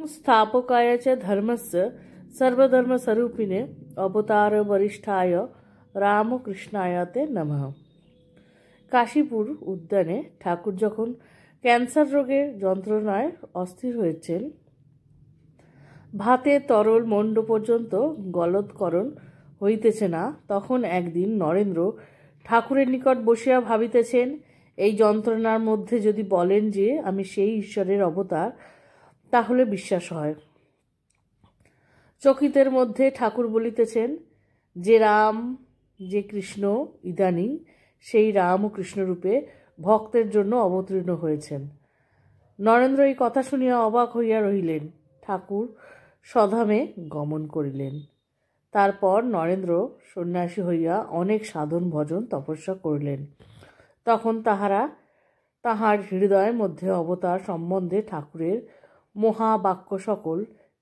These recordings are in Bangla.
स्थापकाय च धर्मस्य सर्वधर्मस्वरूपिणे अवतार वरिष्ठाय রামকৃষ্ণায় তে নমঃ। কাশীপুর উদ্যানে ঠাকুর যখন ক্যান্সার রোগের যন্ত্রণায় অস্থির হয়েছেন, ভাতে তরল মণ্ড পর্যন্ত গলৎকরণ হইতেছে না, তখন একদিন নরেন্দ্র ঠাকুরের নিকট বসিয়া ভাবিতেছেন, এই যন্ত্রণার মধ্যে যদি বলেন যে আমি সেই ঈশ্বরের অবতার, তাহলে বিশ্বাস হয়। চকিতের মধ্যে ঠাকুর বলিতেছেন, যে রাম, যে কৃষ্ণ ইদানিং সেই রাম ও কৃষ্ণরূপে ভক্তের জন্য অবতীর্ণ হয়েছেন। নরেন্দ্র এই কথা শুনিয়া অবাক হইয়া রহিলেন। ঠাকুর স্বধামে গমন করিলেন। তারপর নরেন্দ্র সন্ন্যাসী হইয়া অনেক সাধন ভজন তপস্যা করিলেন। তখন তাহার হৃদয়ের মধ্যে অবতার সম্বন্ধে ঠাকুরের মহাবাক্য সকল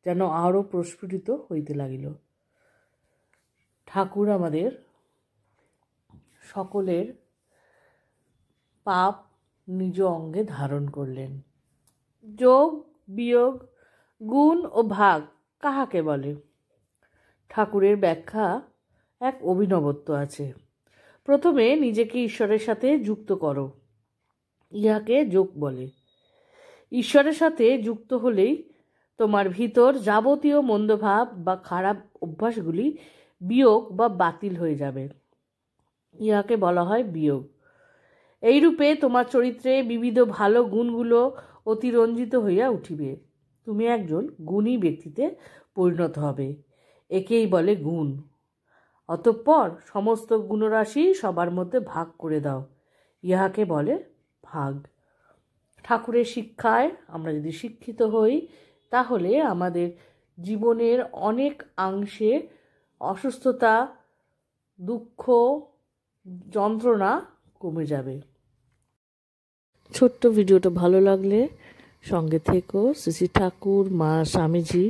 যেন আরও প্রস্ফুটিত হইতে লাগিল। ঠাকুর আমাদের সকলের পাপ নিজ অঙ্গে ধারণ করলেন। যোগ, বিয়োগ, গুণ ও ভাগ কাহাকে বলে? ঠাকুরের ব্যাখ্যা এক অভিনবত্ব আছে। প্রথমে নিজেকে ঈশ্বরের সাথে যুক্ত করো, ইহাকে যোগ বলে। ঈশ্বরের সাথে যুক্ত হলেই তোমার ভিতর যাবতীয় মন্দভাব বা খারাপ অভ্যাসগুলি বিয়োগ বা বাতিল হয়ে যাবে, ইহাকে বলা হয় বিয়োগ। এইরূপে তোমার চরিত্রে বিবিধ ভালো গুণগুলো অতিরঞ্জিত হইয়া উঠিবে। তুমি একজন গুণী ব্যক্তিতে পরিণত হবে, একেই বলে গুণ। অতঃপর সমস্ত গুণরাশি সবার মধ্যে ভাগ করে দাও, ইহাকে বলে ভাগ। ঠাকুরের শিক্ষায় আমরা যদি শিক্ষিত হই, তাহলে আমাদের জীবনের অনেক অংশে অসুস্থতা, দুঃখ, যন্ত্রণা কমে যাবে। ছোট্ট ভিডিওটা ভালো লাগলে সঙ্গে থেকো। শ্রী ঠাকুর, মা, স্বামীজি,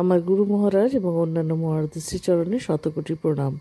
আমার গুরু মহারাজ এবং অন্যান্য মহারাজের শ্রীচরণে শতকোটি প্রণাম।